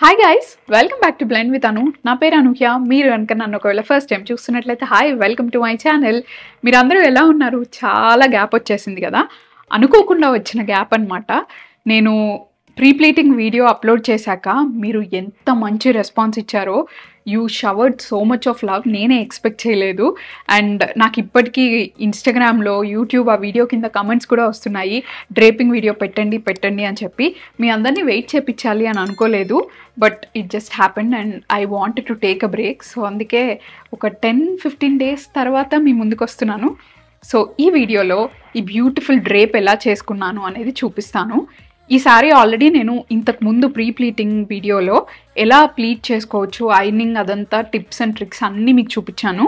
Hi guys, welcome back to blend with Anu. నా పేరు అనూహ్య. మీరు కనుక నన్ను ఒకవేళ ఫస్ట్ టైం చూస్తున్నట్లయితే hi, welcome to my channel. మీరందరూ ఎలా ఉన్నారు? చాలా గ్యాప్ వచ్చేసింది కదా, అనుకోకుండా వచ్చిన గ్యాప్ అనమాట. నేను ప్రీ ప్లీటింగ్ వీడియో అప్లోడ్ చేశాక మీరు ఎంత మంచి రెస్పాన్స్ ఇచ్చారో, you showered so much of love. నేనే ఎక్స్పెక్ట్ చేయలేదు. అండ్ నాకు ఇప్పటికీ ఇన్స్టాగ్రామ్లో, యూట్యూబ్ ఆ వీడియో కింద కమెంట్స్ కూడా వస్తున్నాయి, డ్రేపింగ్ వీడియో పెట్టండి అని చెప్పి. మీ అందరినీ వెయిట్ చేయించాలి అని అనుకోలేదు, but it just happened and I wanted to take a break. So అందుకే ఒక 10-15 డేస్ తర్వాత మీ ముందుకు వస్తున్నాను. సో ఈ వీడియోలో ఈ బ్యూటిఫుల్ డ్రేప్ ఎలా చేసుకున్నాను అనేది చూపిస్తాను. ఈ సారీ ఆల్రెడీ నేను ఇంతకుముందు ప్రీ ప్లీటింగ్ వీడియోలో ఎలా ప్లీట్ చేసుకోవచ్చు, ఐరనింగ్ అదంతా టిప్స్ అండ్ ట్రిక్స్ అన్నీ మీకు చూపించాను.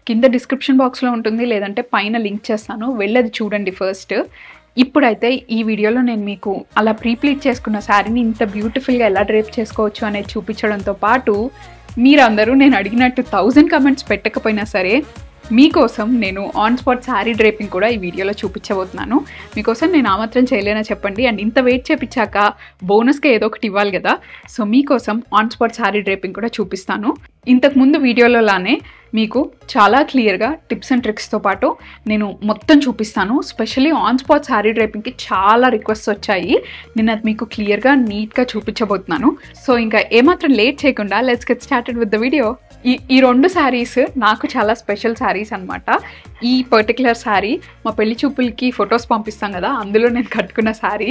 కింద డిస్క్రిప్షన్ బాక్స్లో ఉంటుంది, లేదంటే పైన లింక్ చేస్తాను, వెళ్ళది చూడండి ఫస్ట్. ఇప్పుడైతే ఈ వీడియోలో నేను మీకు అలా ప్రీ ప్లీట్ చేసుకున్న శారీని ఇంత బ్యూటిఫుల్గా ఎలా డ్రేప్ చేసుకోవచ్చు అనేది చూపించడంతో పాటు, మీరందరూ నేను అడిగినట్టు 1000 కమెంట్స్ పెట్టకపోయినా సరే మీకోసం నేను ఆన్ స్పాట్ శారీ డ్రేపింగ్ కూడా ఈ వీడియోలో చూపించబోతున్నాను. మీకోసం నేను ఆమాత్రం చేయలేనా చెప్పండి. అండ్ ఇంత వెయిట్ చేపించాక బోనస్గా ఏదో ఒకటి ఇవ్వాలి కదా, సో మీకోసం ఆన్ స్పాట్ శారీ డ్రేపింగ్ కూడా చూపిస్తాను. ఇంతకుముందు వీడియోలోలానే మీకు చాలా క్లియర్గా టిప్స్ అండ్ ట్రిక్స్తో పాటు నేను మొత్తం చూపిస్తాను. స్పెషల్లీ ఆన్ స్పాట్ శారీ డ్రేపింగ్కి చాలా రిక్వెస్ట్స్ వచ్చాయి. నేను అది మీకు క్లియర్గా నీట్గా చూపించబోతున్నాను. సో ఇంకా ఏమాత్రం లేట్ చేయకుండా let's get started with the video. ఈ 2 శారీస్ నాకు చాలా స్పెషల్ శారీస్ అనమాట. ఈ పర్టికులర్ శారీ మా పెళ్లి చూపులకి ఫొటోస్ పంపిస్తాం కదా, అందులో నేను కట్టుకున్న శారీ.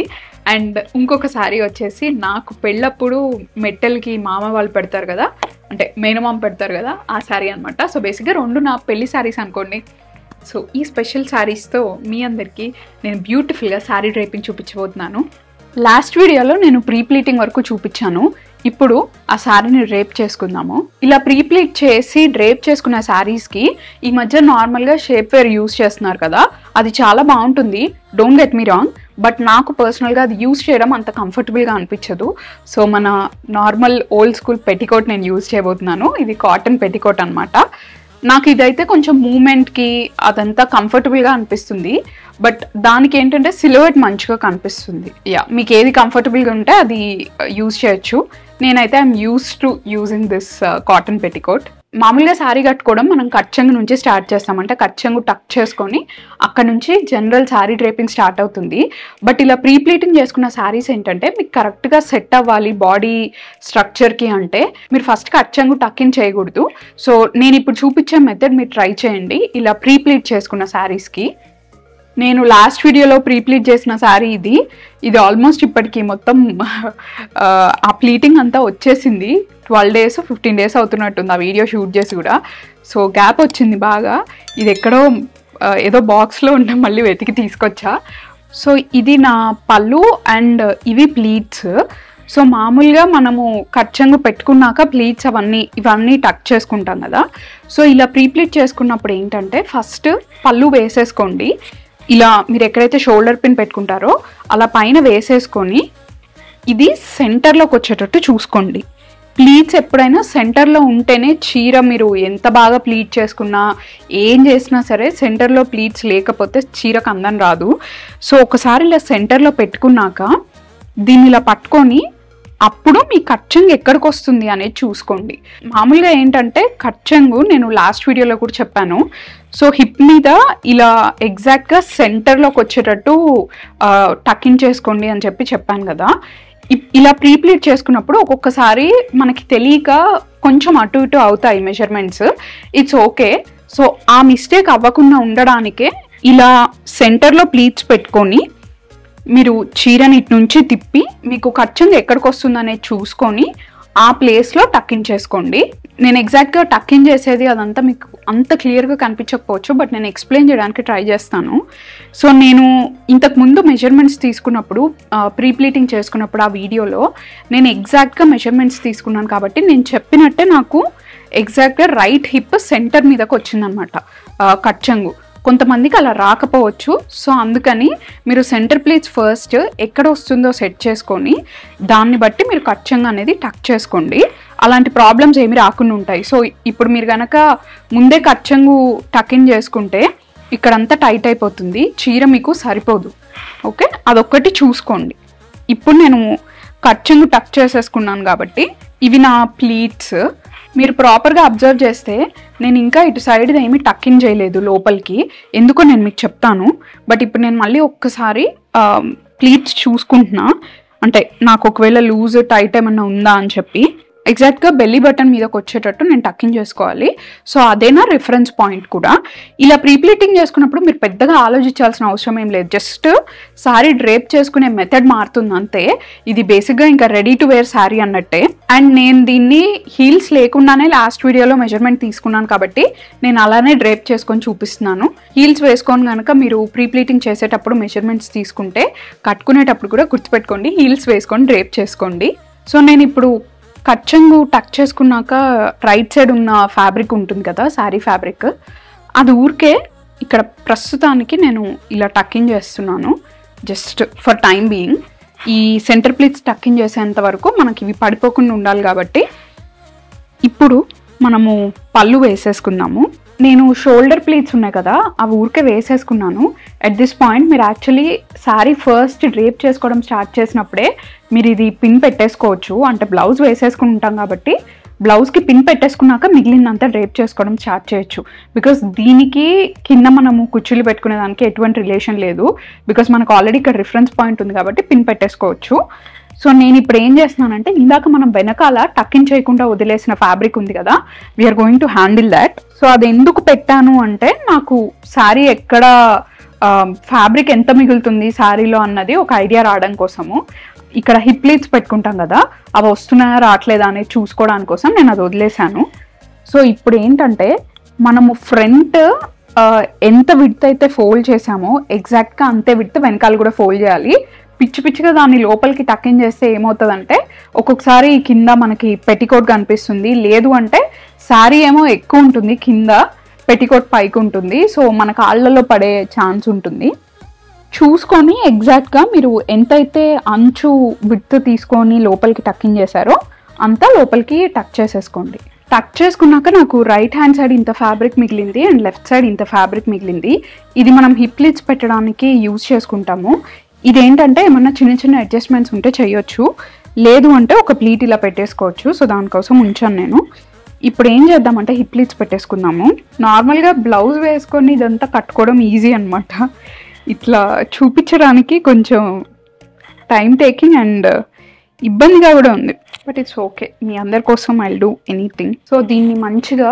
అండ్ ఇంకొక శారీ వచ్చేసి నాకు పెళ్ళప్పుడు మెట్టెలకి మామ వాళ్ళు పెడతారు కదా, అంటే మేనమామ పెడతారు కదా, ఆ శారీ అనమాట. సో బేసిక్గా 2 నా పెళ్లి శారీస్ అనుకోండి. సో ఈ స్పెషల్ శారీస్తో మీ అందరికీ నేను బ్యూటిఫుల్గా శారీ డ్రైపింగ్ చూపించబోతున్నాను. లాస్ట్ వీడియోలో నేను ప్రీ ప్లీటింగ్ వరకు చూపించాను. ఇప్పుడు ఆ శారీని డ్రేప్ చేసుకుందాము. ఇలా ప్రీ ప్లీట్ చేసి డ్రేప్ చేసుకున్న శారీస్కి ఈ మధ్య నార్మల్గా షేప్ వేర్ యూస్ చేస్తున్నారు కదా, అది చాలా బాగుంటుంది, don't get me wrong. But నాకు పర్సనల్గా అది యూస్ చేయడం అంత కంఫర్టబుల్గా అనిపించదు. సో మన నార్మల్ ఓల్డ్ స్కూల్ పెట్టికోట్ నేను యూస్ చేయబోతున్నాను. ఇది కాటన్ పెట్టికోట్ అనమాట. నాకు ఇదైతే కొంచెం మూమెంట్కి అదంతా కంఫర్టబుల్గా అనిపిస్తుంది. బట్ దానికి ఏంటంటే సిలువేట్ మంచిగా కనిపిస్తుంది. మీకు ఏది కంఫర్టబుల్గా ఉంటే అది యూజ్ చేయొచ్చు. నేనైతే I'm used to using this cotton petticoat. మామూలుగా శారీ కట్టుకోవడం మనం కచ్చంగు నుంచి స్టార్ట్ చేస్తామంటే కచ్చంగు టక్ చేసుకొని అక్కడ నుంచి జనరల్ శారీ డ్రేపింగ్ స్టార్ట్ అవుతుంది. బట్ ఇలా ప్రీ ప్లీటింగ్ చేసుకున్న శారీస్ ఏంటంటే మీకు కరెక్ట్గా సెట్ అవ్వాలి బాడీ స్ట్రక్చర్కి అంటే మీరు ఫస్ట్ కచ్చంగు టక్ ఇన్ చేయకూడదు. సో నేను ఇప్పుడు చూపించే మెథడ్ మీరు ట్రై చేయండి ఇలా ప్రీ ప్లీట్ చేసుకున్న శారీస్కి. నేను లాస్ట్ వీడియోలో ప్రీ ప్లీట్ చేసిన శారీ ఇది ఆల్మోస్ట్ ఇప్పటికీ మొత్తం ఆ ప్లీటింగ్ అంతా వచ్చేసింది. 12 days 15 days అవుతున్నట్టుంది ఆ వీడియో షూట్ చేసి కూడా. సో గ్యాప్ వచ్చింది బాగా. ఇది ఎక్కడో ఏదో బాక్స్లో ఉంటే మళ్ళీ వెతికి తీసుకొచ్చా. సో ఇది నా పళ్ళు అండ్ ఇవి ప్లీట్స్. సో మామూలుగా మనము కచ్చంగు పెట్టుకున్నాక ప్లీట్స్ ఇవన్నీ టక్ చేసుకుంటాం కదా. సో ఇలా ప్రీ ప్లీట్ చేసుకున్నప్పుడు ఏంటంటే ఫస్ట్ పళ్ళు వేసేసుకోండి. ఇలా మీరు ఎక్కడైతే షోల్డర్ పిన్ పెట్టుకుంటారో అలా పైన వేసేసుకొని ఇది సెంటర్లోకి వచ్చేటట్టు చూసుకోండి. ప్లీట్స్ ఎప్పుడైనా సెంటర్లో ఉంటేనే చీర మీరు ఎంత బాగా ప్లీట్ చేసుకున్నా ఏం చేసినా సరే సెంటర్లో ప్లీట్స్ లేకపోతే చీరకు అందం రాదు. సో ఒకసారి ఇలా సెంటర్లో పెట్టుకున్నాక దీన్ని ఇలా పట్టుకొని అప్పుడు మీ కచ్చంగు ఎక్కడికి వస్తుంది అనేది చూసుకోండి. మామూలుగా ఏంటంటే కచ్చంగు నేను లాస్ట్ వీడియోలో కూడా చెప్పాను. సో హిప్ మీద ఇలా ఎగ్జాక్ట్గా సెంటర్లోకి వచ్చేటట్టు టకిన్ చేసుకోండి అని చెప్పాను కదా. ఇలా ప్రీ ప్లీట్ చేసుకున్నప్పుడు ఒక్కొక్కసారి మనకి తెలియక కొంచెం అటు ఇటు అవుతాయి మెజర్మెంట్స్, ఇట్స్ ఓకే. సో ఆ మిస్టేక్ అవ్వకుండా ఉండడానికే ఇలా సెంటర్లో ప్లీట్స్ పెట్టుకొని మీరు చీరని ఇటు నుంచి తిప్పి మీకు కచ్చంగు ఎక్కడికి వస్తుంది అనేది చూసుకొని ఆ ప్లేస్లో టక్కిన్ చేసుకోండి. నేను ఎగ్జాక్ట్గా టక్కిన్ చేసేది అదంతా మీకు అంత క్లియర్గా కనిపించకపోవచ్చు, బట్ నేను ఎక్స్ప్లెయిన్ చేయడానికి ట్రై చేస్తాను. సో నేను ఇంతకుముందు మెజర్మెంట్స్ తీసుకున్నప్పుడు ప్రీ ప్లీటింగ్ చేసుకున్నప్పుడు ఆ వీడియోలో నేను ఎగ్జాక్ట్గా మెజర్మెంట్స్ తీసుకున్నాను కాబట్టి నేను చెప్పినట్టే నాకు ఎగ్జాక్ట్గా రైట్ హిప్ సెంటర్ మీదకి వచ్చిందనమాట కచ్చంగు. కొంతమందికి అలా రాకపోవచ్చు. సో అందుకని మీరు సెంటర్ ప్లీట్స్ ఫస్ట్ ఎక్కడ వస్తుందో సెట్ చేసుకొని దాన్ని బట్టి మీరు కచ్చంగు అనేది టక్ చేసుకోండి. అలాంటి ప్రాబ్లమ్స్ ఏమి రాకుండా ఉంటాయి. సో ఇప్పుడు మీరు కనుక ముందే కచ్చంగు టక్ ఇన్ చేసుకుంటే ఇక్కడంతా టైట్ అయిపోతుంది, చీర మీకు సరిపోదు. ఓకే, అదొక్కటి చూసుకోండి. ఇప్పుడు నేను కచ్చంగు టక్ చేసేసుకున్నాను కాబట్టి ఇవి నా ప్లీట్స్. మీరు ప్రాపర్గా అబ్జర్వ్ చేస్తే నేను ఇంకా ఇటు సైడ్ ఏమీ టక్కిన్ చేయలేదు లోపలికి, ఎందుకో నేను మీకు చెప్తాను. బట్ ఇప్పుడు నేను మళ్ళీ ఒక్కసారి ప్లీట్స్ చూసుకుంటున్నా, అంటే నాకు ఒకవేళ లూజ్ టైట్ ఏమన్నా ఉందా అని చెప్పి. ఎగ్జాక్ట్గా బెల్లీ బటన్ మీదకి వచ్చేటట్టు నేను టక్కింగ్ చేసుకోవాలి. సో అదేనా రిఫరెన్స్ పాయింట్ కూడా. ఇలా ప్రీప్లీటింగ్ చేసుకున్నప్పుడు మీరు పెద్దగా ఆలోచించాల్సిన అవసరం ఏం లేదు, జస్ట్ శారీ డ్రేప్ చేసుకునే మెథడ్ మారుతుంది అంతే. ఇది బేసిక్గా ఇంకా రెడీ టు వేర్ శారీ అన్నట్టే. అండ్ నేను దీన్ని హీల్స్ లేకుండానే లాస్ట్ వీడియోలో మెజర్మెంట్ తీసుకున్నాను కాబట్టి నేను అలానే డ్రేప్ చేసుకొని చూపిస్తున్నాను. హీల్స్ వేసుకొని కనుక మీరు ప్రీప్లీటింగ్ చేసేటప్పుడు మెజర్మెంట్స్ తీసుకుంటే కట్టుకునేటప్పుడు కూడా గుర్తుపెట్టుకోండి, హీల్స్ వేసుకొని డ్రేప్ చేసుకోండి. సో నేను ఇప్పుడు కచ్చంగు టక్ చేసుకున్నాక రైట్ సైడ్ ఉన్న ఫ్యాబ్రిక్ ఉంటుంది కదా, శారీ ఫ్యాబ్రిక్, అది ఊరికే ఇక్కడ ప్రస్తుతానికి నేను ఇలా టక్కింగ్ చేస్తున్నాను జస్ట్ ఫర్ టైం బీయింగ్. ఈ సెంటర్ ప్లీట్స్ టక్కింగ్ చేసేంత వరకు మనకి ఇవి పడిపోకుండా ఉండాలి కాబట్టి. ఇప్పుడు మనము పళ్ళు వేసేసుకుందాము. నేను షోల్డర్ ప్లీట్స్ ఉన్నాయి కదా, అవి ఊరికే వేసేసుకున్నాను. అట్ దిస్ పాయింట్ మీరు యాక్చువల్లీ శారీ ఫస్ట్ డ్రేప్ చేసుకోవడం స్టార్ట్ చేసినప్పుడే మీరు ఇది పిన్ పెట్టేసుకోవచ్చు. అంటే బ్లౌజ్ వేసేసుకుని ఉంటాం కాబట్టి బ్లౌజ్కి పిన్ పెట్టేసుకున్నాక మిగిలినంతా డ్రేప్ చేసుకోవడం స్టార్ట్ చేయొచ్చు. బికాస్ దీనికి కింద మనము కుర్చీలు పెట్టుకునే దానికి ఎటువంటి రిలేషన్ లేదు, బికాస్ మనకు ఆల్రెడీ ఇక్కడ రిఫరెన్స్ పాయింట్ ఉంది కాబట్టి పిన్ పెట్టేసుకోవచ్చు. సో నేను ఇప్పుడు ఏం చేస్తున్నానంటే, ఇందాక మనం వెనకాల టక్కింగ్ చేయకుండా వదిలేసిన ఫ్యాబ్రిక్ ఉంది కదా, we're going to handle that. So అది ఎందుకు పెట్టాను అంటే, నాకు శారీ ఎక్కడ ఫ్యాబ్రిక్ ఎంత మిగులుతుంది శారీలో అన్నది ఒక ఐడియా రావడం కోసము. ఇక్కడ హిప్ ప్లీట్స్ పెట్టుకుంటాం కదా, అవి వస్తున్నాయా రావట్లేదా అనేది చూసుకోవడానికి కోసం నేను అది వదిలేశాను. సో ఇప్పుడు ఏంటంటే, మనము ఫ్రంట్ ఎంత విడ్త్ అయితే ఫోల్డ్ చేసామో ఎగ్జాక్ట్గా అంతే విడ్త్ వెనకాల కూడా ఫోల్డ్ చేయాలి. పిచ్చి పిచ్చిగా దాన్ని లోపలికి టక్కింగ్ చేస్తే ఏమవుతుందంటే, ఒక్కొక్కసారి కింద మనకి పెట్టికోట్ కనిపిస్తుంది, లేదు అంటే శారీ ఏమో ఎక్కువ ఉంటుంది కింద, పెట్టికోట్ పైకి ఉంటుంది. సో మన కాళ్ళలో పడే ఛాన్స్ ఉంటుంది. చూసుకొని ఎగ్జాక్ట్గా మీరు ఎంతైతే అంచు విడ్త్ తీసుకొని లోపలికి టక్కింగ్ చేశారో అంతా లోపలికి టక్ చేసేసుకోండి. టక్ చేసుకున్నాక నాకు రైట్ హ్యాండ్ సైడ్ ఇంత ఫ్యాబ్రిక్ మిగిలింది అండ్ లెఫ్ట్ సైడ్ ఇంత ఫ్యాబ్రిక్ మిగిలింది. ఇది మనం హిప్ ప్లీట్స్ పెట్టడానికి యూజ్ చేసుకుంటాము. ఇదేంటంటే ఏమన్నా చిన్న చిన్న అడ్జస్ట్మెంట్స్ ఉంటే చేయొచ్చు, లేదు అంటే ఒక ప్లీట్ ఇలా పెట్టేసుకోవచ్చు. సో దానికోసం ఉంచాను నేను. ఇప్పుడు ఏం చేద్దామంటే హిప్ ప్లీట్స్ పెట్టేసుకుందాము. నార్మల్గా బ్లౌజ్ వేసుకొని ఇదంతా కట్టుకోవడం ఈజీ అనమాట. ఇట్లా చూపించడానికి కొంచెం టైం టేకింగ్ అండ్ ఇబ్బందిగా కూడా ఉంది, బట్ ఇట్స్ ఓకే. మీ అందరి కోసం ఐ డూ ఎనీథింగ్. సో దీన్ని మంచిగా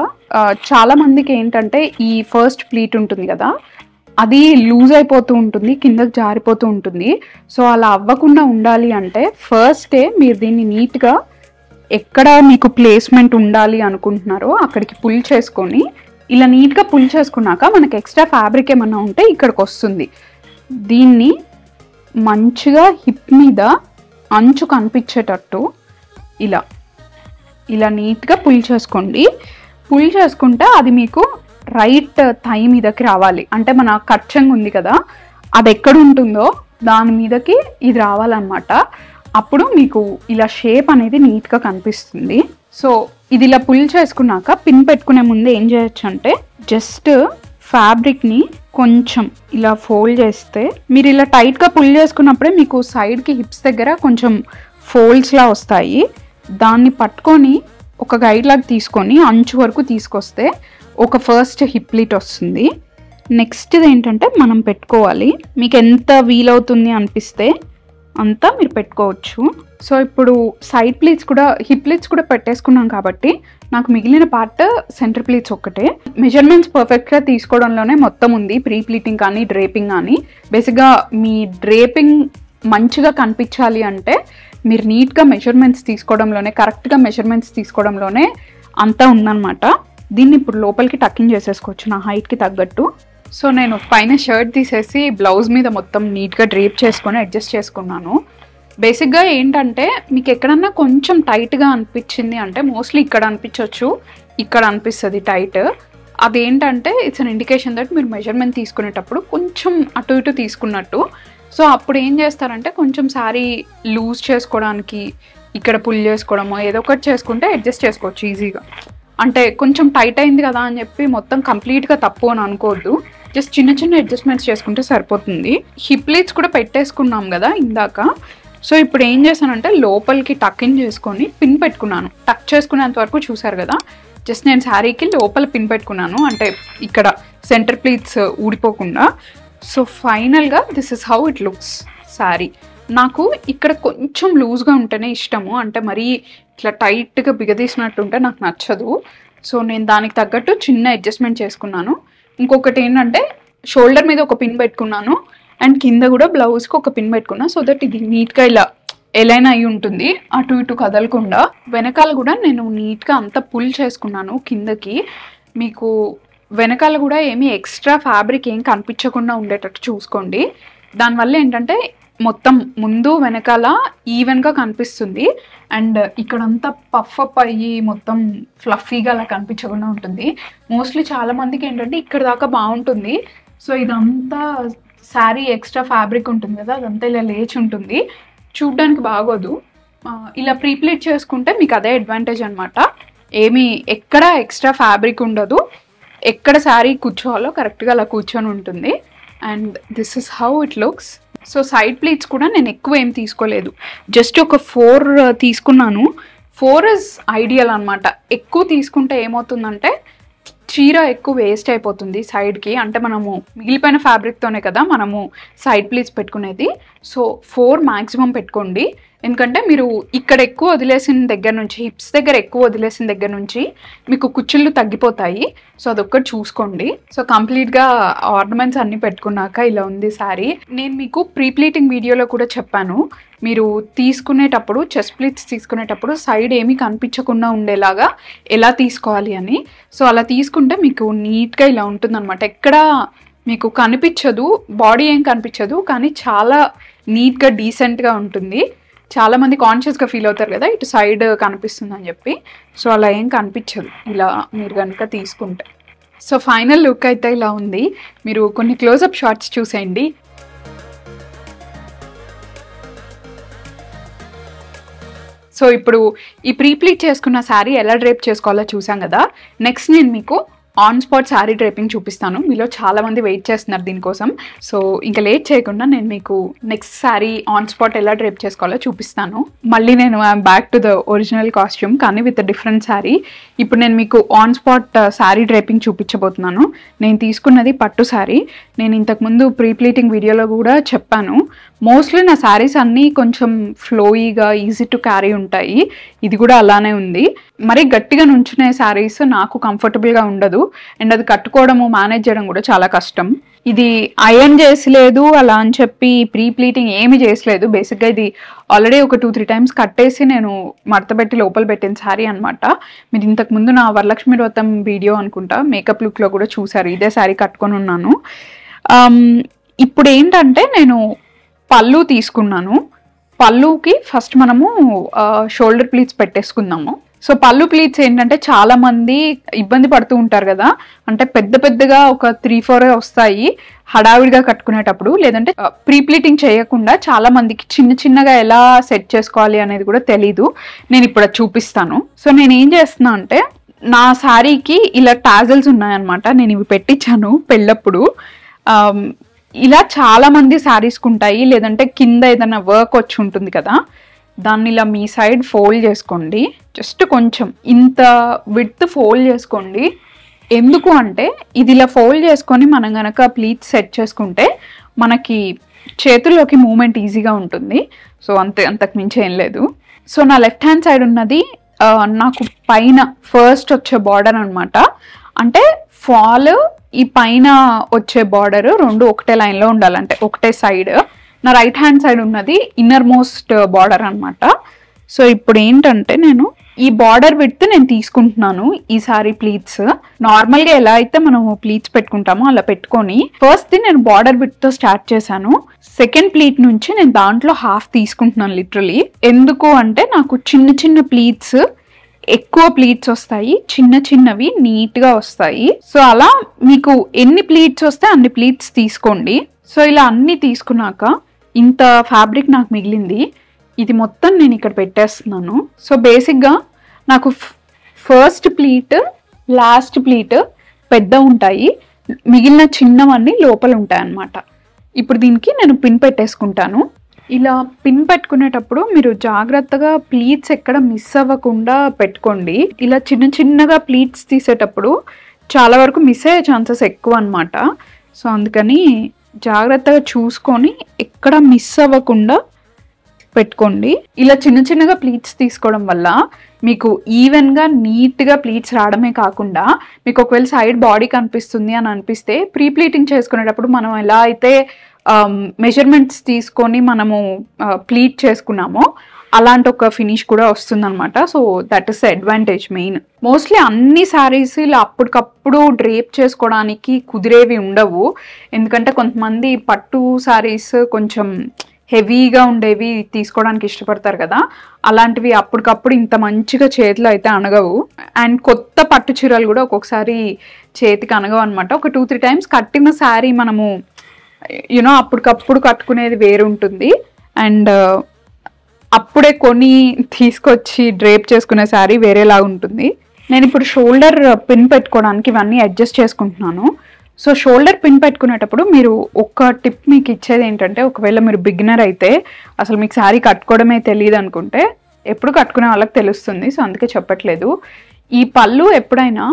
చాలా మందికి ఏంటంటే ఈ ఫస్ట్ ప్లీట్ ఉంటుంది కదా, అది లూజ్ అయిపోతూ ఉంటుంది, కిందకి జారిపోతూ ఉంటుంది. సో అలా అవ్వకుండా ఉండాలి అంటే ఫస్టే మీరు దీన్ని నీట్గా ఎక్కడ మీకు ప్లేస్మెంట్ ఉండాలి అనుకుంటున్నారో అక్కడికి పుల్ చేసుకొని, ఇలా నీట్గా పుల్ చేసుకున్నాక మనకి ఎక్స్ట్రా ఫ్యాబ్రిక్ ఏమన్నా ఉంటే ఇక్కడికి వస్తుంది. దీన్ని మంచిగా హిప్ మీద అంచు కనిపించేటట్టు ఇలా ఇలా నీట్గా పుల్ చేసుకోండి. పుల్ చేసుకుంటే అది మీకు రైట్ థై మీదకి రావాలి. అంటే మన కచ్చంగ్ ఉంది కదా, అది ఎక్కడ ఉంటుందో దాని మీదకి ఇది రావాలన్నమాట. అప్పుడు మీకు ఇలా షేప్ అనేది నీట్గా కనిపిస్తుంది. సో ఇది ఇలా పుల్ చేసుకున్నాక పిన్ పెట్టుకునే ముందు ఏం చేయొచ్చు అంటే, జస్ట్ ఫ్యాబ్రిక్ని కొంచెం ఇలా ఫోల్డ్ చేస్తే, మీరు ఇలా టైట్గా పుల్ చేసుకున్నప్పుడే మీకు సైడ్కి హిప్స్ దగ్గర కొంచెం ఫోల్డ్స్లా వస్తాయి. దాన్ని పట్టుకొని ఒక గైడ్ లాగా తీసుకొని అంచు వరకు తీసుకొస్తే ఒక ఫస్ట్ హిప్ ప్లీట్ వస్తుంది. నెక్స్ట్ ఏంటంటే మనం పెట్టుకోవాలి, మీకు ఎంత వీలవుతుంది అనిపిస్తే అంతా మీరు పెట్టుకోవచ్చు. సో ఇప్పుడు సైడ్ ప్లీట్స్ కూడా హిప్ ప్లీట్స్ కూడా పెట్టేసుకున్నాం కాబట్టి నాకు మిగిలిన పార్ట్ సెంటర్ ప్లీట్స్ ఒక్కటే. మెజర్మెంట్స్ పర్ఫెక్ట్గా తీసుకోవడంలోనే మొత్తం ఉంది, ప్రీ ప్లీటింగ్ కానీ డ్రేపింగ్ కానీ. బేసిక్గా మీ డ్రేపింగ్ మంచిగా కనిపించాలి అంటే మీరు నీట్గా మెజర్మెంట్స్ తీసుకోవడంలోనే, కరెక్ట్గా మెజర్మెంట్స్ తీసుకోవడంలోనే అంతా ఉందన్నమాట. దీన్ని ఇప్పుడు లోపలికి టక్కింగ్ చేసేసుకోవచ్చు నా హైట్కి తగ్గట్టు. సో నేను పైన షర్ట్ తీసేసి బ్లౌజ్ మీద మొత్తం నీట్గా డ్రేప్ చేసుకొని అడ్జస్ట్ చేసుకున్నాను. బేసిక్గా ఏంటంటే మీకు ఎక్కడన్నా కొంచెం టైట్గా అనిపించింది అంటే, మోస్ట్లీ ఇక్కడ అనిపించవచ్చు, ఇక్కడ అనిపిస్తుంది టైట్. అదేంటంటే ఇట్స్ అన్ ఇండికేషన్ దట్ మీరు మెజర్మెంట్ తీసుకునేటప్పుడు కొంచెం అటు ఇటు తీసుకున్నట్టు. సో అప్పుడు ఏం చేస్తారంటే కొంచెం శారీ లూజ్ చేసుకోవడానికి ఇక్కడ పుల్ చేసుకోవడమో ఏదో ఒకటి చేసుకుంటే అడ్జస్ట్ చేసుకోవచ్చు ఈజీగా. అంటే కొంచెం టైట్ అయింది కదా అని చెప్పి మొత్తం కంప్లీట్గా తప్పు అని అనుకోవద్దు, జస్ట్ చిన్న చిన్న అడ్జస్ట్మెంట్స్ చేసుకుంటే సరిపోతుంది. హిప్ ప్లీట్స్ కూడా పెట్టేసుకున్నాం కదా ఇందాక. సో ఇప్పుడు ఏం చేశానంటే లోపలికి టక్ ఇన్ చేసుకొని పిన్ పెట్టుకున్నాను. టక్ చేసుకునేంత వరకు చూసారు కదా, జస్ట్ నేను శారీకి లోపల పిన్ పెట్టుకున్నాను, అంటే ఇక్కడ సెంటర్ ప్లీట్స్ ఊడిపోకుండా. సో ఫైనల్గా this is how it looks sari. నాకు ఇక్కడ కొంచెం లూజ్గా ఉంటేనే ఇష్టము, అంటే మరీ ఇట్లా టైట్గా బిగదీసినట్టుంటే నాకు నచ్చదు. సో నేను దానికి తగ్గట్టు చిన్న అడ్జస్ట్మెంట్ చేసుకున్నాను. ఇంకొకటి ఏంటంటే షోల్డర్ మీద ఒక పిన్ పెట్టుకున్నాను అండ్ కింద కూడా బ్లౌజ్కి ఒక పిన్ పెట్టుకున్నా, సో దట్ ఇది నీట్గా ఇలా ఎలైన్ అయి ఉంటుంది, అటు ఇటు కదలకుండా. వెనకాల కూడా నేను నీట్గా అంతా పుల్ చేసుకున్నాను కిందకి. మీకు వెనకాల కూడా ఏమీ ఎక్స్ట్రా ఫ్యాబ్రిక్ ఏం కనిపించకుండా ఉండేటట్టు చూసుకోండి. దానివల్ల ఏంటంటే మొత్తం ముందు వెనకాల ఈవెన్గా కనిపిస్తుంది అండ్ ఇక్కడంతా పఫ్ అప్ అయ్యి మొత్తం ఫ్లఫీగా అలా కనిపించకుండా ఉంటుంది. మోస్ట్లీ చాలా మందికి ఏంటంటే ఇక్కడ దాకా బాగుంటుంది, సో ఇదంతా శారీ ఎక్స్ట్రా ఫ్యాబ్రిక్ ఉంటుంది కదా, అదంతా ఇలా లేచి ఉంటుంది, చూడ్డానికి బాగోదు. ఇలా ప్రీప్లీట్ చేసుకుంటే మీకు అదే అడ్వాంటేజ్ అనమాట. ఏమీ ఎక్కడ ఎక్స్ట్రా ఫ్యాబ్రిక్ ఉండదు, ఎక్కడ శారీ కూర్చోవాలో కరెక్ట్గా అలా కూర్చొని ఉంటుంది. And this is how it looks. So side pleats కూడా నేను ఎక్కువ ఏం తీసుకోలేదు, జస్ట్ ఒక 4 తీసుకున్నాను. 4 ఇస్ ఐడియల్ అనమాట. ఎక్కువ తీసుకుంటే ఏమవుతుందంటే చీర ఎక్కువ వేస్ట్ అయిపోతుంది సైడ్కి, అంటే మనము మిగిలిపోయిన ఫ్యాబ్రిక్తోనే కదా మనము సైడ్ ప్లీట్స్ పెట్టుకునేది. సో 4 మ్యాక్సిమం పెట్టుకోండి, ఎందుకంటే మీరు ఇక్కడ ఎక్కువ వదిలేసిన దగ్గర నుంచి, హిప్స్ దగ్గర ఎక్కువ వదిలేసిన దగ్గర నుంచి మీకు కుచ్చుళ్ళు తగ్గిపోతాయి. సో అదొక్కటి చూసుకోండి. సో కంప్లీట్గా ఆర్నమెంట్స్ అన్నీ పెట్టుకున్నాక ఇలా ఉంది శారీ. నేను మీకు ప్రీప్లీటింగ్ వీడియోలో కూడా చెప్పాను, మీరు తీసుకునేటప్పుడు చెస్ట్ ప్లీట్స్ తీసుకునేటప్పుడు సైడ్ ఏమీ కనిపించకుండా ఉండేలాగా ఎలా తీసుకోవాలి అని. సో అలా తీసుకుంటే మీకు నీట్గా ఇలా ఉంటుందన్నమాట. ఎక్కడ మీకు కనిపించదు, బాడీ ఏం కనిపించదు, కానీ చాలా నీట్గా డీసెంట్గా ఉంటుంది. చాలామంది కాన్షియస్గా ఫీల్ అవుతారు కదా ఇటు సైడ్ కనిపిస్తుంది అని చెప్పి, సో అలా ఏం కనిపించదు ఇలా మీరు కనుక తీసుకుంటే. సో ఫైనల్ లుక్ అయితే ఇలా ఉంది. మీరు కొన్ని క్లోజప్ షాట్స్ చూసేయండి. సో ఇప్పుడు ఈ ప్రీప్లీట్ చేసుకున్న శారీ ఎలా డ్రేప్ చేసుకోవాలో చూసాం కదా. నెక్స్ట్ నేను మీకు ఆన్ స్పాట్ శారీ డ్రేపింగ్ చూపిస్తాను. మీలో చాలా మంది వెయిట్ చేస్తున్నారు దీనికోసం. సో ఇంకా లేట్ చేయకుండా నేను మీకు నెక్స్ట్ శారీ ఆన్ స్పాట్ ఎలా డ్రేప్ చేసుకోవాలో చూపిస్తాను. మళ్ళీ నేను I'm back to the original costume, కానీ విత్ డిఫరెంట్ శారీ. ఇప్పుడు నేను మీకు ఆన్ స్పాట్ శారీ డ్రేపింగ్ చూపించబోతున్నాను. నేను తీసుకున్నది పట్టు శారీ. నేను ఇంతకుముందు ప్రీప్లీటింగ్ వీడియోలో కూడా చెప్పాను, మోస్ట్లీ నా శారీస్ అన్నీ కొంచెం ఫ్లోయీగా ఈజీ టు క్యారీ ఉంటాయి. ఇది కూడా అలానే ఉంది. మరీ గట్టిగా నుంచునే శారీస్ నాకు కంఫర్టబుల్గా ఉండదు అండ్ అది కట్టుకోవడము మేనేజ్ చేయడం కూడా చాలా కష్టం. ఇది ఐరన్ చేసలేదు అలా అని చెప్పి ప్రీప్లీటింగ్ ఏమి చేసలేదు. బేసిక్గా ఇది ఆల్రెడీ ఒక 2-3 టైమ్స్ కట్టేసి నేను మడతపెట్టి లోపల పెట్టిన శారీ అనమాట. మీరు ఇంతకుముందు నా వరలక్ష్మి వ్రతం వీడియో అనుకుంటా మేకప్ లుక్లో కూడా చూసారు, ఇదే శారీ కట్టుకొని ఉన్నాను. ఇప్పుడు ఏంటంటే నేను పళ్ళు తీసుకున్నాను. పళ్ళుకి ఫస్ట్ మనము షోల్డర్ ప్లీట్స్ పెట్టేసుకుందాము. సో పళ్ళు ప్లీట్స్ ఏంటంటే చాలా మంది ఇబ్బంది పడుతూ ఉంటారు కదా, అంటే పెద్ద పెద్దగా ఒక 3-4 వస్తాయి హడావిడిగా కట్టుకునేటప్పుడు, లేదంటే ప్రీప్లీటింగ్ చేయకుండా చాలా మందికి చిన్న చిన్నగా ఎలా సెట్ చేసుకోవాలి అనేది కూడా తెలీదు. నేను ఇప్పుడు అది చూపిస్తాను. సో నేను ఏం చేస్తున్నా అంటే నా శారీకి ఇలా టాజల్స్ ఉన్నాయన్నమాట, నేను ఇవి పెట్టించాను పెళ్ళప్పుడు. ఇలా చాలా మంది శారీస్కి ఉంటాయి, లేదంటే కింద ఏదైనా వర్క్ వచ్చి ఉంటుంది కదా, దాన్ని ఇలా మీ సైడ్ ఫోల్డ్ చేసుకోండి. జస్ట్ కొంచెం ఇంత విడ్త్ ఫోల్డ్ చేసుకోండి. ఎందుకు అంటే ఇది ఇలా ఫోల్డ్ చేసుకొని మనం కనుక ప్లీట్స్ సెట్ చేసుకుంటే మనకి చేతుల్లోకి మూమెంట్ ఈజీగా ఉంటుంది. సో అంతకు మించి ఏం లేదు. సో నా లెఫ్ట్ హ్యాండ్ సైడ్ ఉన్నది నాకు పైన ఫస్ట్ వచ్చే బార్డర్ అనమాట. అంటే ఫాల్ ఈ పైన వచ్చే బార్డర్ రెండు ఒకటే లైన్లో ఉండాలంటే ఒకటే సైడ్. నా రైట్ హ్యాండ్ సైడ్ ఉన్నది ఇన్నర్ మోస్ట్ బార్డర్ అనమాట. సో ఇప్పుడు ఏంటంటే నేను ఈ బార్డర్ విడ్త్ నేను తీసుకుంటున్నాను ఈ సారీ ప్లీట్స్. నార్మల్గా ఎలా అయితే మనం ప్లీట్స్ పెట్టుకుంటామో అలా పెట్టుకొని ఫస్ట్ నేను బార్డర్ విడ్త్తో స్టార్ట్ చేశాను. సెకండ్ ప్లీట్ నుంచి నేను దాంట్లో హాఫ్ తీసుకుంటున్నాను లిటరలీ. ఎందుకు అంటే నాకు చిన్న చిన్న ప్లీట్స్ ఎక్కువ ప్లీట్స్ వస్తాయి, చిన్న చిన్నవి నీట్గా వస్తాయి. సో అలా మీకు ఎన్ని ప్లీట్స్ వస్తే అన్ని ప్లీట్స్ తీసుకోండి. సో ఇలా అన్ని తీసుకున్నాక ఇంత ఫ్యాబ్రిక్ నాకు మిగిలింది, ఇది మొత్తం నేను ఇక్కడ పెట్టేస్తున్నాను. సో బేసిక్గా నాకు ఫస్ట్ ప్లీట్ లాస్ట్ ప్లీట్ పెద్ద ఉంటాయి, మిగిలిన చిన్నవన్నీ లోపల ఉంటాయి అన్నమాట. ఇప్పుడు దీనికి నేను పిన్ పెట్టేసుకుంటాను. ఇలా పిన్ పెట్టుకునేటప్పుడు మీరు జాగ్రత్తగా ప్లీట్స్ ఎక్కడ మిస్ అవ్వకుండా పెట్టుకోండి. ఇలా చిన్న చిన్నగా ప్లీట్స్ తీసేటప్పుడు చాలా వరకు మిస్ అయ్యే ఛాన్సెస్ ఎక్కువ అనమాట. సో అందుకని జాగ్రత్తగా చూసుకొని ఎక్కడ మిస్ అవ్వకుండా పెట్టుకోండి. ఇలా చిన్న చిన్నగా ప్లీట్స్ తీసుకోవడం వల్ల మీకు ఈవెన్గా నీట్గా ప్లీట్స్ రావడమే కాకుండా మీకు ఒకవేళ సైడ్ బాడీ కనిపిస్తుంది అని అనిపిస్తే ప్రీ ప్లీటింగ్ చేసుకునేటప్పుడు మనం ఎలా అయితే మెజర్మెంట్స్ తీసుకొని మనము ప్లీట్ చేసుకున్నామో అలాంటి ఒక ఫినిష్ కూడా వస్తుందన్నమాట. So that is advantage main. Mostly అన్ని శారీస్ ఇలా అప్పటికప్పుడు డ్రేప్ చేసుకోవడానికి కుదిరేవి ఉండవు. ఎందుకంటే కొంతమంది పట్టు శారీస్ కొంచెం హెవీగా ఉండేవి తీసుకోవడానికి ఇష్టపడతారు కదా, అలాంటివి అప్పటికప్పుడు ఇంత మంచిగా చేతిలో అయితే అనగవు. అండ్ కొత్త పట్టు చీరలు కూడా ఒక్కొక్కసారి చేతికి అనగవు అనమాట. ఒక 2-3 టైమ్స్ కట్టిన శారీ మనము యూనో అప్పటికప్పుడు కట్టుకునేది వేరు ఉంటుంది. అండ్ అప్పుడే కొని తీసుకొచ్చి డ్రేప్ చేసుకునే శారీ వేరేలాగా ఉంటుంది. నేను ఇప్పుడు షోల్డర్ పిన్ పెట్టుకోవడానికి ఇవన్నీ అడ్జస్ట్ చేసుకుంటున్నాను. సో షోల్డర్ పిన్ పెట్టుకునేటప్పుడు మీరు ఒక టిప్ మీకు ఇచ్చేది ఏంటంటే, ఒకవేళ మీరు బిగినర్ అయితే అసలు మీకు శారీ కట్టుకోవడమే తెలియదు అనుకుంటే ఎప్పుడు కట్టుకునే వాళ్ళకి తెలుస్తుంది. సో అందుకే చెప్పట్లేదు. ఈ పళ్ళు ఎప్పుడైనా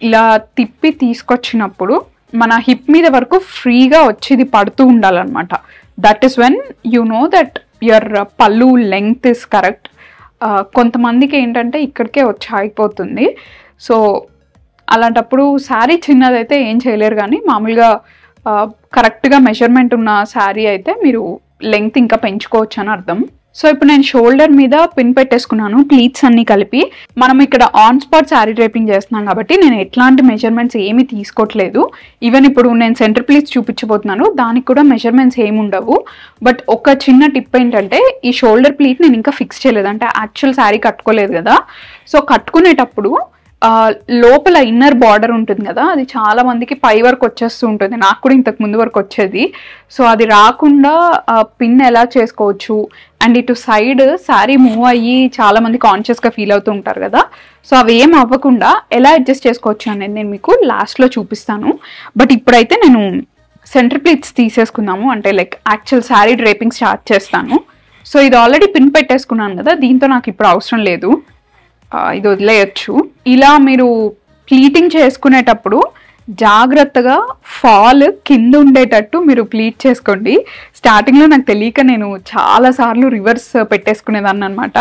ఇలా తిప్పి తీసుకొచ్చినప్పుడు మన హిప్ మీద వరకు ఫ్రీగా వచ్చి ఇది పడుతూ ఉండాలన్నమాట. That is when you know that your పళ్ళు లెంగ్త్ ఇస్ కరెక్ట్. కొంతమందికి ఏంటంటే ఇక్కడికే వచ్చి ఆగిపోతుంది. సో అలాంటప్పుడు శారీ చిన్నదైతే ఏం చేయలేరు, కానీ మామూలుగా కరెక్ట్గా మెజర్మెంట్ ఉన్న శారీ అయితే మీరు లెంగ్త్ ఇంకా పెంచుకోవచ్చు అని అర్థం. సో ఇప్పుడు నేను షోల్డర్ మీద పిన్ పెట్టేసుకున్నాను ప్లీట్స్ అన్ని కలిపి. మనం ఇక్కడ ఆన్ స్పాట్ శారీ డ్రేపింగ్ చేస్తున్నాం కాబట్టి నేను ఎట్లాంటి మెజర్మెంట్స్ ఏమీ తీసుకోవట్లేదు. ఈవెన్ ఇప్పుడు నేను సెంటర్ ప్లీట్స్ చూపించబోతున్నాను, దానికి కూడా మెజర్మెంట్స్ ఏమి ఉండవు. బట్ ఒక చిన్న టిప్ ఏంటంటే, ఈ షోల్డర్ ప్లీట్ నేను ఇంకా ఫిక్స్ చేయలేదు, అంటే యాక్చువల్ శారీ కట్టుకోలేదు కదా. సో కట్టుకునేటప్పుడు లోపల ఇన్నర్ బార్డర్ ఉంటుంది కదా, అది చాలా మందికి పై వరకు వచ్చేస్తూ ఉంటుంది. నాకు కూడా ఇంతకు ముందు వరకు వచ్చేది. సో అది రాకుండా పిన్ ఎలా చేసుకోవచ్చు, అండ్ ఇటు సైడ్ శారీ మూవ్ అయ్యి చాలా మంది కాన్షియస్గా ఫీల్ అవుతూ ఉంటారు కదా. సో అవి ఏం అవ్వకుండా ఎలా అడ్జస్ట్ చేసుకోవచ్చు అనేది నేను మీకు లాస్ట్లో చూపిస్తాను. బట్ ఇప్పుడైతే నేను సెంటర్ ప్లీట్స్ తీసేసుకుందాము, అంటే like actual sari draping start చేస్తాను. సో ఇది ఆల్రెడీ పిన్ పెట్టేసుకున్నాను కదా, దీంతో నాకు ఇప్పుడు అవసరం లేదు, ఇది వదిలేయచ్చు. ఇలా మీరు ప్లీటింగ్ చేసుకునేటప్పుడు జాగ్రత్తగా ఫాల్ కింద ఉండేటట్టు మీరు ప్లీట్ చేసుకోండి. స్టార్టింగ్లో నాకు తెలియక నేను చాలాసార్లు రివర్స్ పెట్టేసుకునేదాన్ని అనమాట.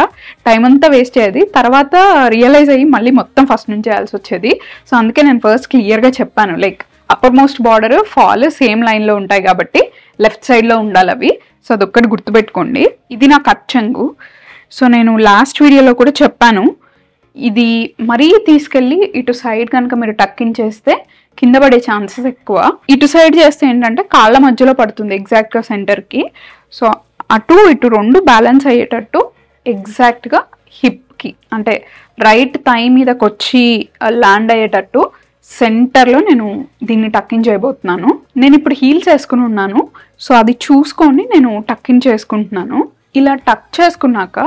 టైం అంతా వేస్ట్ అయ్యేది. తర్వాత రియలైజ్ అయ్యి మళ్ళీ మొత్తం ఫస్ట్ నుంచి చేయాల్సి వచ్చేది. సో అందుకే నేను ఫస్ట్ క్లియర్గా చెప్పాను, like upper most border fall same లైన్లో ఉంటాయి కాబట్టి లెఫ్ట్ సైడ్లో ఉండాలి అవి. సో అదొక్కటి గుర్తుపెట్టుకోండి. ఇది నా కట్ చెంగు. సో నేను లాస్ట్ వీడియోలో కూడా చెప్పాను, ఇది మరీ తీసుకెళ్ళి ఇటు సైడ్ కనుక మీరు టక్కిన్ చేస్తే కింద పడే ఛాన్సెస్ ఎక్కువ. ఇటు సైడ్ చేస్తే ఏంటంటే కాళ్ళ మధ్యలో పడుతుంది ఎగ్జాక్ట్గా సెంటర్కి. సో అటు ఇటు రెండు బ్యాలెన్స్ అయ్యేటట్టు ఎగ్జాక్ట్గా హిప్కి అంటే రైట్ థై మీదకి వచ్చి ల్యాండ్ అయ్యేటట్టు సెంటర్లో నేను దీన్ని టక్కిన్ చేయబోతున్నాను. నేను ఇప్పుడు హీల్స్ వేసుకుని ఉన్నాను. సో అది చూసుకొని నేను టక్కిన్ చేసుకుంటున్నాను. ఇలా టక్ చేసుకున్నాక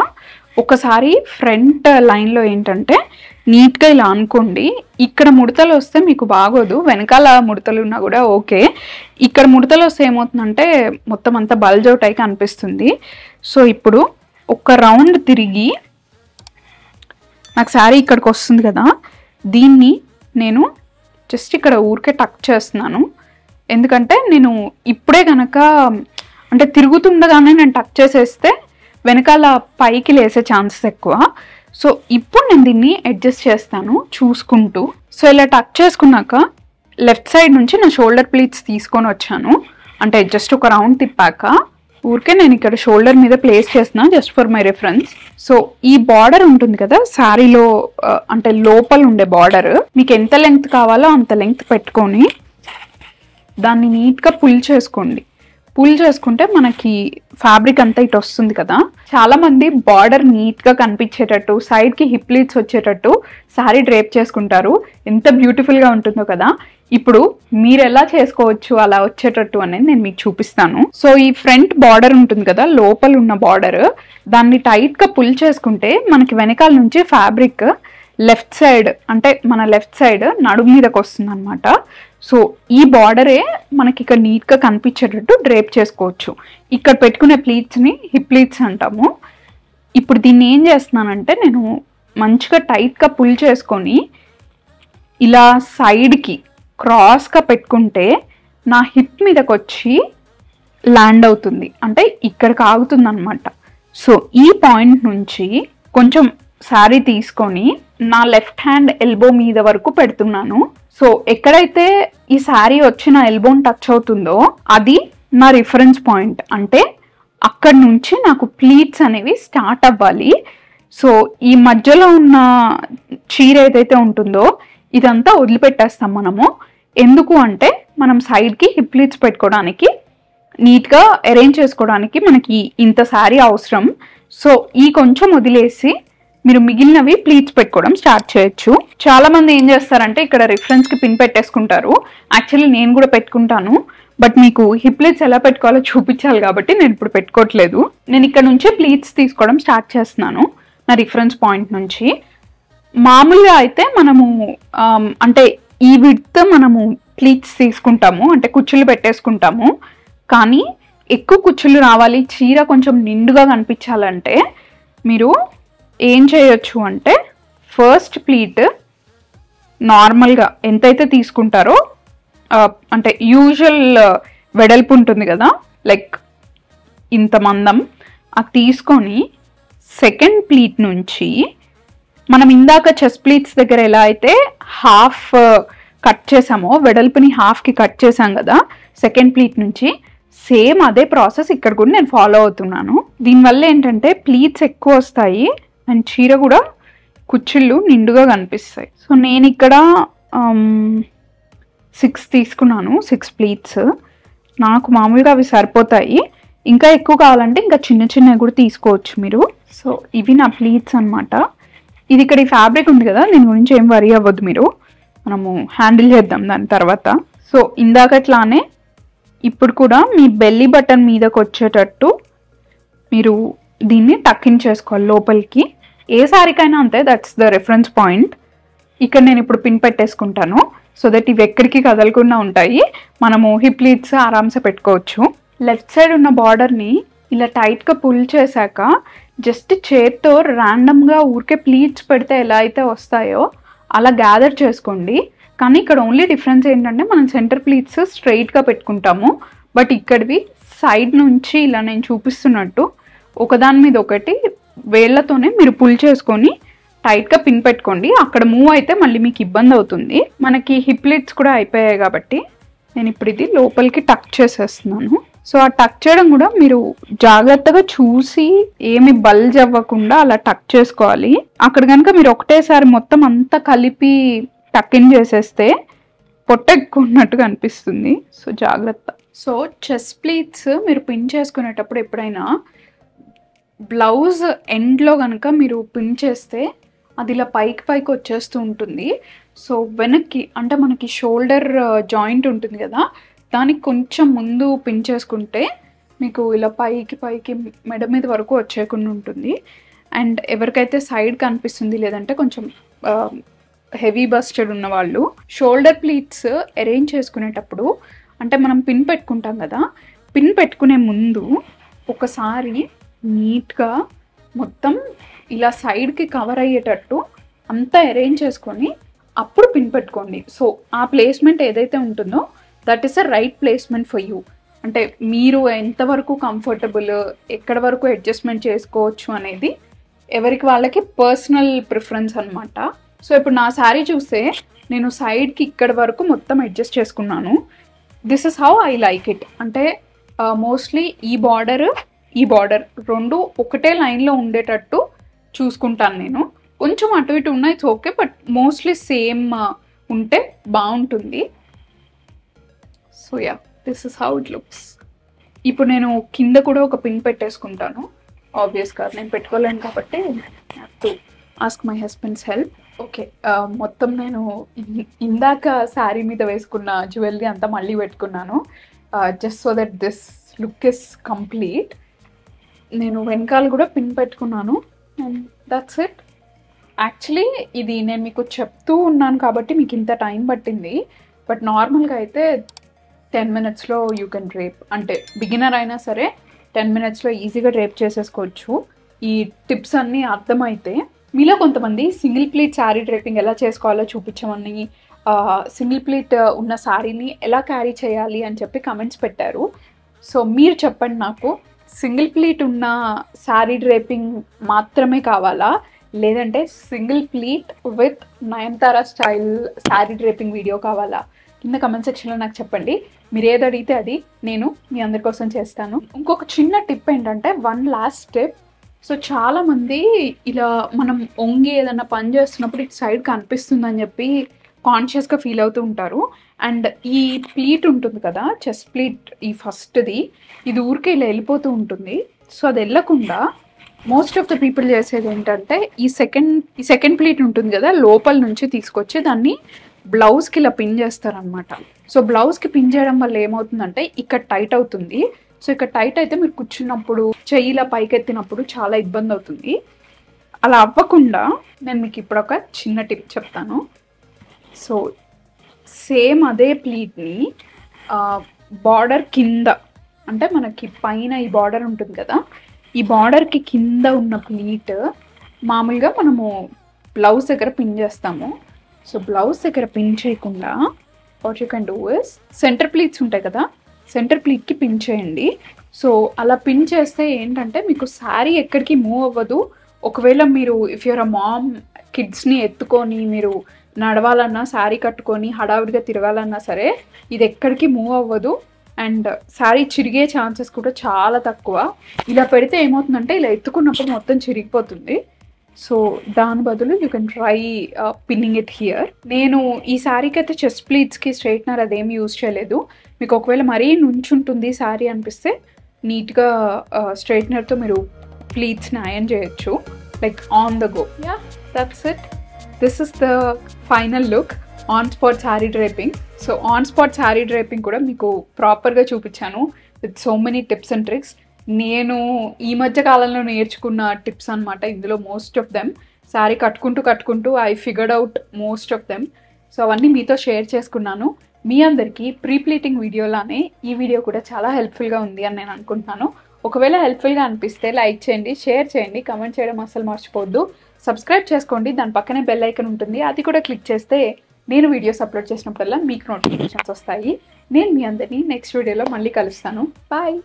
ఒకసారి ఫ్రంట్ లైన్లో ఏంటంటే నీట్గా ఇలా అనుకోండి. ఇక్కడ ముడతలు వస్తే మీకు బాగోదు, వెనకాల ముడతలు ఉన్నా కూడా ఓకే. ఇక్కడ ముడతలు వస్తే ఏమవుతుందంటే మొత్తం అంతా బల్జ్ అవుట్ అయి కనిపిస్తుంది. సో ఇప్పుడు ఒక రౌండ్ తిరిగి నాకు శారీ ఇక్కడికి వస్తుంది కదా, దీన్ని నేను జస్ట్ ఇక్కడ ఊరికే టక్ చేస్తున్నాను. ఎందుకంటే నేను ఇప్పుడే కనుక అంటే తిరుగుతుండగానే నేను టక్ చేసేస్తే వెనకాల పైకి లేసే ఛాన్సెస్ ఎక్కువ. సో ఇప్పుడు నేను దీన్ని అడ్జస్ట్ చేస్తాను చూసుకుంటూ. సో ఇలా టక్ చేసుకున్నాక లెఫ్ట్ సైడ్ నుంచి నా షోల్డర్ ప్లీట్స్ తీసుకొని వచ్చాను. అంటే జస్ట్ ఒక రౌండ్ తిప్పాక ఊరికే నేను ఇక్కడ షోల్డర్ మీద ప్లేస్ చేస్తున్నా just for my reference. So ఈ బార్డర్ ఉంటుంది కదా శారీలో, అంటే లోపల ఉండే బార్డర్ మీకు ఎంత లెంగ్త్ కావాలో అంత లెంగ్త్ పెట్టుకొని దాన్ని నీట్గా పుల్ చేసుకోండి. పుల్ చేసుకుంటే మనకి ఫ్యాబ్రిక్ అంతా ఇటు వస్తుంది కదా. చాలా మంది బార్డర్ నీట్గా కనిపించేటట్టు సైడ్కి హిప్ ప్లీట్స్ వచ్చేటట్టు శారీ డ్రేప్ చేసుకుంటారు. ఎంత బ్యూటిఫుల్గా ఉంటుందో కదా. ఇప్పుడు మీరు ఎలా చేసుకోవచ్చు అలా వచ్చేటట్టు అనేది నేను మీకు చూపిస్తాను. సో ఈ ఫ్రంట్ బార్డర్ ఉంటుంది కదా, లోపల ఉన్న బార్డర్, దాన్ని టైట్గా పుల్ చేసుకుంటే మనకి వెనకాల నుంచి ఫ్యాబ్రిక్ లెఫ్ట్ సైడ్ అంటే మన లెఫ్ట్ సైడ్ నడుము మీదకి వస్తుంది అనమాట. సో ఈ బార్డరే మనకి ఇక్కడ నీట్గా కనిపించేటట్టు డ్రేప్ చేసుకోవచ్చు. ఇక్కడ పెట్టుకునే ప్లీట్స్ని హిప్ ప్లీట్స్ అంటాము. ఇప్పుడు దీన్ని ఏం చేస్తున్నానంటే నేను మంచిగా టైట్గా పుల్ చేసుకొని ఇలా సైడ్కి క్రాస్గా పెట్టుకుంటే నా హిప్ మీదకి వచ్చి ల్యాండ్ అవుతుంది, అంటే ఇక్కడికి ఆగుతుంది అనమాట. సో ఈ పాయింట్ నుంచి కొంచెం శారీ తీసుకొని నా లెఫ్ట్ హ్యాండ్ ఎల్బో మీద వరకు పెడుతున్నాను. సో ఎక్కడైతే ఈ శారీ వచ్చి నా ఎల్బోని టచ్ అవుతుందో అది నా రిఫరెన్స్ పాయింట్, అంటే అక్కడ నుంచి నాకు ప్లీట్స్ అనేవి స్టార్ట్ అవ్వాలి. సో ఈ మధ్యలో ఉన్న చీర ఏదైతే ఉంటుందో ఇదంతా వదిలిపెట్టేస్తాం మనము. ఎందుకు అంటే మనం సైడ్కి హిప్ ప్లీట్స్ పెట్టుకోవడానికి, నీట్గా అరేంజ్ చేసుకోవడానికి మనకి ఇంత శారీ అవసరం. సో ఈ కొంచెం వదిలేసి మీరు మిగిలినవి ప్లీట్స్ పెట్టుకోవడం స్టార్ట్ చేయొచ్చు. చాలా మంది ఏం చేస్తారంటే ఇక్కడ రిఫరెన్స్కి పిన్ పెట్టేసుకుంటారు. యాక్చువల్లీ నేను కూడా పెట్టుకుంటాను, బట్ మీకు హిప్ ప్లీట్స్ ఎలా పెట్టుకోవాలో చూపించాలి కాబట్టి నేను ఇప్పుడు పెట్టుకోవట్లేదు. నేను ఇక్కడ నుంచే ప్లీట్స్ తీసుకోవడం స్టార్ట్ చేస్తున్నాను నా రిఫరెన్స్ పాయింట్ నుంచి. మామూలుగా అయితే మనము అంటే ఈ విడ్త్ మనము ప్లీట్స్ తీసుకుంటాము, అంటే కుచ్చులు పెట్టేసుకుంటాము. కానీ ఎక్కువ కుచ్చులు రావాలి, చీర కొంచెం నిండుగా కనిపించాలంటే మీరు ఏం చేయొచ్చు అంటే ఫస్ట్ ప్లీట్ నార్మల్గా ఎంతైతే తీసుకుంటారో, అంటే యూజువల్ వెడల్పు ఉంటుంది కదా, లైక్ ఇంత మందం, అది తీసుకొని సెకండ్ ప్లీట్ నుంచి మనం ఇందాక చెస్ట్ ప్లీట్స్ దగ్గర ఎలా అయితే హాఫ్ కట్ చేసామో, వెడల్పుని హాఫ్కి కట్ చేసాం కదా సెకండ్ ప్లీట్ నుంచి, సేమ్ అదే ప్రాసెస్ ఇక్కడ కూడా నేను ఫాలో అవుతున్నాను. దీనివల్ల ఏంటంటే ప్లీట్స్ ఎక్కువ వస్తాయి అండ్ చీర కూడా కుచ్చిళ్ళు నిండుగా కనిపిస్తాయి. సో నేను ఇక్కడ 6 తీసుకున్నాను, 6 ప్లీట్స్. నాకు మామూలుగా అవి సరిపోతాయి, ఇంకా ఎక్కువ కావాలంటే ఇంకా చిన్న చిన్నవి కూడా తీసుకోవచ్చు మీరు. సో ఇవి నా ప్లీట్స్ అనమాట. ఇది ఇక్కడ ఈ ఫ్యాబ్రిక్ ఉంది కదా, దీని గురించి ఏం వరీ అవ్వద్దు మీరు, మనము హ్యాండిల్ చేద్దాం దాని తర్వాత. సో ఇందాకట్లానే ఇప్పుడు కూడా మీ బెల్లీ బటన్ మీదకి వచ్చేటట్టు మీరు దీన్ని టక్కిన్ చేసుకోవాలి లోపలికి. ఏ శారీకైనా అంతే, దట్స్ ద రిఫరెన్స్ పాయింట్. ఇక్కడ నేను ఇప్పుడు పిన్ పెట్టేసుకుంటాను సో దట్ ఇవి ఎక్కడికి కదలకుండా ఉంటాయి. మనము హిప్ ప్లీట్స్ ఆరామ్సే పెట్టుకోవచ్చు. లెఫ్ట్ సైడ్ ఉన్న బార్డర్ని ఇలా టైట్గా పుల్ చేశాక జస్ట్ చేత్తో ర్యాండమ్గా ఊరికే ప్లీట్స్ పెడితే ఎలా అయితే వస్తాయో అలా గ్యాదర్ చేసుకోండి. కానీ ఇక్కడ ఓన్లీ డిఫరెన్స్ ఏంటంటే మనం సెంటర్ ప్లీట్స్ స్ట్రైట్గా పెట్టుకుంటాము, బట్ ఇక్కడివి సైడ్ నుంచి ఇలా నేను చూపిస్తున్నట్టు ఒకదాని మీద ఒకటి వేళ్లతోనే మీరు పుల్ చేసుకొని టైట్గా పిన్ పెట్టుకోండి. అక్కడ మూవ్ అయితే మళ్ళీ మీకు ఇబ్బంది అవుతుంది. మనకి హిప్ ప్లీట్స్ కూడా అయిపోయాయి కాబట్టి నేను ఇప్పుడు ఇది లోపలికి టక్ చేసేస్తున్నాను. సో ఆ టక్ చేయడం కూడా మీరు జాగ్రత్తగా చూసి ఏమి బల్జ్ అవ్వకుండా అలా టక్ చేసుకోవాలి. అక్కడ కనుక మీరు ఒకటేసారి మొత్తం అంతా కలిపి టక్ ఇన్ చేసేస్తే పొట్టెక్కున్నట్టుగా అనిపిస్తుంది. సో జాగ్రత్త. సో చెస్ట్ ప్లీట్స్ మీరు పిన్ చేసుకునేటప్పుడు ఎప్పుడైనా బ్లౌజ్ ఎండ్లో కనుక మీరు పిన్ చేస్తే అది ఇలా పైకి పైకి వచ్చేస్తూ ఉంటుంది. సో వెనక్కి అంటే మనకి షోల్డర్ జాయింట్ ఉంటుంది కదా, దానికి కొంచెం ముందు పిన్ చేసుకుంటే మీకు ఇలా పైకి పైకి మెడ మీద వరకు వచ్చేయకుండా ఉంటుంది. అండ్ ఎవరికైతే సైడ్ కనిపిస్తుంది లేదంటే కొంచెం హెవీ బస్టెడ్ ఉన్న వాళ్ళు షోల్డర్ ప్లీట్స్ అరేంజ్ చేసుకునేటప్పుడు, అంటే మనం పిన్ పెట్టుకుంటాం కదా, పిన్ పెట్టుకునే ముందు ఒకసారి నీట్గా మొత్తం ఇలా సైడ్కి కవర్ అయ్యేటట్టు అంతా అరేంజ్ చేసుకొని అప్పుడు పిన్ పెట్టుకోండి. సో ఆ ప్లేస్మెంట్ ఏదైతే ఉంటుందో that is a right placement for you. అంటే మీరు ఎంతవరకు కంఫర్టబుల్, ఎక్కడ వరకు అడ్జస్ట్మెంట్ చేసుకోవచ్చు అనేది ఎవరికి వాళ్ళకి పర్సనల్ ప్రిఫరెన్స్ అనమాట. సో ఇప్పుడు నా శారీ చూస్తే నేను సైడ్కి ఇక్కడ వరకు మొత్తం అడ్జస్ట్ చేసుకున్నాను. This is how I like it. అంటే మోస్ట్లీ ఈ బార్డర్ రెండు ఒకటే లైన్లో ఉండేటట్టు చూసుకుంటాను నేను. కొంచెం అటు ఇటు ఉన్నాయి it's okay, but mostly same ఉంటే బాగుంటుంది. So yeah, this is how it looks. ఇప్పుడు నేను కింద కూడా ఒక పిన్ పెట్టేసుకుంటాను. ఆబ్వియస్గా నేను పెట్టుకోలేను కాబట్టి have to ask my husband's help. Okay, మొత్తం నేను ఇందాక శారీ మీద వేసుకున్న జ్యువెలరీ అంతా మళ్ళీ పెట్టుకున్నాను just so that this look is complete. నేను వెనకాల కూడా పిన్ పెట్టుకున్నాను అండ్ దట్స్ ఇట్. యాక్చువల్లీ ఇది నేను మీకు చెప్తూ ఉన్నాను కాబట్టి మీకు ఇంత టైం పట్టింది. బట్ నార్మల్గా అయితే 10 minutesలో యూ కెన్ డ్రేప్. అంటే బిగినర్ అయినా సరే 10 minutesలో ఈజీగా డ్రేప్ చేసేసుకోవచ్చు. ఈ టిప్స్ అన్నీ అర్థమైతే. మీలో కొంతమంది సింగిల్ ప్లీట్ శారీ డ్రేపింగ్ ఎలా చేసుకోవాలో చూపించమని, సింగిల్ ప్లీట్ ఉన్న శారీని ఎలా క్యారీ చేయాలి అని చెప్పి కమెంట్స్ పెట్టారు. సో మీరు చెప్పండి, నాకు సింగిల్ ప్లీట్ ఉన్న శారీ డ్రేపింగ్ మాత్రమే కావాలా, లేదంటే single pleat with Nayanthara style sari draping video కావాలా? కింద కమెంట్ సెక్షన్లో నాకు చెప్పండి. మీరు ఏది అడిగితే అది నేను మీ అందరి కోసం చేస్తాను. ఇంకొక చిన్న టిప్ ఏంటంటే, వన్ లాస్ట్ టిప్. సో చాలామంది ఇలా మనం వంగి ఏదైనా పని చేస్తున్నప్పుడు ఇటు సైడ్ కనిపిస్తుందని చెప్పి కాన్షియస్గా ఫీల్ అవుతూ ఉంటారు. అండ్ ఈ ప్లీట్ ఉంటుంది కదా, చెస్ట్ ప్లీట్, ఈ ఫస్ట్ది, ఇది ఊరికే ఇలా వెళ్ళిపోతూ ఉంటుంది. సో అది వెళ్ళకుండా మోస్ట్ ఆఫ్ ద పీపుల్ చేసేది ఏంటంటే, ఈ సెకండ్ ప్లీట్ ఉంటుంది కదా, లోపల నుంచి తీసుకొచ్చి దాన్ని బ్లౌజ్కి ఇలా పిన్ చేస్తారనమాట. సో బ్లౌజ్కి పిన్ చేయడం వల్ల ఏమవుతుందంటే, ఇక్కడ టైట్ అవుతుంది. సో ఇక్కడ టైట్ అయితే మీరు కూర్చున్నప్పుడు, చెయ్యిలా పైకెత్తినప్పుడు చాలా ఇబ్బంది అవుతుంది. అలా అవ్వకుండా నేను మీకు ఇప్పుడు ఒక చిన్న టిప్ చెప్తాను. సో సేమ్ అదే ప్లీట్ని బార్డర్ కింద, అంటే మనకి పైన ఈ బార్డర్ ఉంటుంది కదా, ఈ బార్డర్కి కింద ఉన్న ప్లీట్ మామూలుగా మనము బ్లౌజ్ దగ్గర పిన్ చేస్తాము. సో బ్లౌజ్ దగ్గర పిన్ చేయకుండా what you can do is, centre pleats ఉంటాయి కదా, సెంటర్ ప్లీట్కి పిన్ చేయండి. సో అలా పిన్ చేస్తే ఏంటంటే మీకు శారీ ఎక్కడికి మూవ్ అవ్వదు. ఒకవేళ మీరు ఇఫ్ యూర్ అ మామ్, కిడ్స్ని ఎత్తుకొని మీరు నడవాలన్నా, శారీ కట్టుకొని హడావిడిగా తిరగాలన్నా సరే ఇది ఎక్కడికి మూవ్ అవ్వదు. అండ్ శారీ చిరిగే ఛాన్సెస్ కూడా చాలా తక్కువ. ఇలా పెడితే ఏమవుతుందంటే, ఇలా ఎత్తుకున్నప్పుడు మొత్తం చిరిగిపోతుంది. సో దాని బదులు you can try pinning it here. నేను ఈ శారీకి అయితే చెస్ట్ ప్లీట్స్కి స్ట్రైట్నర్ అదేమి యూజ్ చేయలేదు. మీకు ఒకవేళ మరీ నుంచుంటుంది శారీ అనిపిస్తే నీట్గా స్ట్రైట్నర్తో మీరు ప్లీట్స్ని ఐరన్ చేయొచ్చు, like on the go. Yeah, that's it. This is the final look on spot sari draping. So on spot sari draping కూడా మీకు ప్రాపర్గా చూపించాను with so many tips and tricks. నేను ఈ మధ్య కాలంలో నేర్చుకున్న టిప్స్ అనమాట ఇందులో మోస్ట్ ఆఫ్ దెమ్. శారీ కట్టుకుంటూ I figured out most of them. So అవన్నీ మీతో షేర్ చేసుకున్నాను. మీ అందరికీ ప్రీ ప్లీటింగ్ వీడియోలానే ఈ వీడియో కూడా చాలా హెల్ప్ఫుల్గా ఉంది అని నేను అనుకుంటున్నాను. ఒకవేళ హెల్ప్ఫుల్గా అనిపిస్తే లైక్ చేయండి, షేర్ చేయండి, కమెంట్ చేయడం అస్సలు మర్చిపోవద్దు. సబ్స్క్రైబ్ చేసుకోండి, దాని పక్కనే బెల్ ఐకాన్ ఉంటుంది, అది కూడా క్లిక్ చేస్తే నేను వీడియోస్ అప్లోడ్ చేసినప్పుడల్లా మీకు నోటిఫికేషన్స్ వస్తాయి. నేను మీ అందరినీ నెక్స్ట్ వీడియోలో మళ్ళీ కలుస్తాను. బాయ్.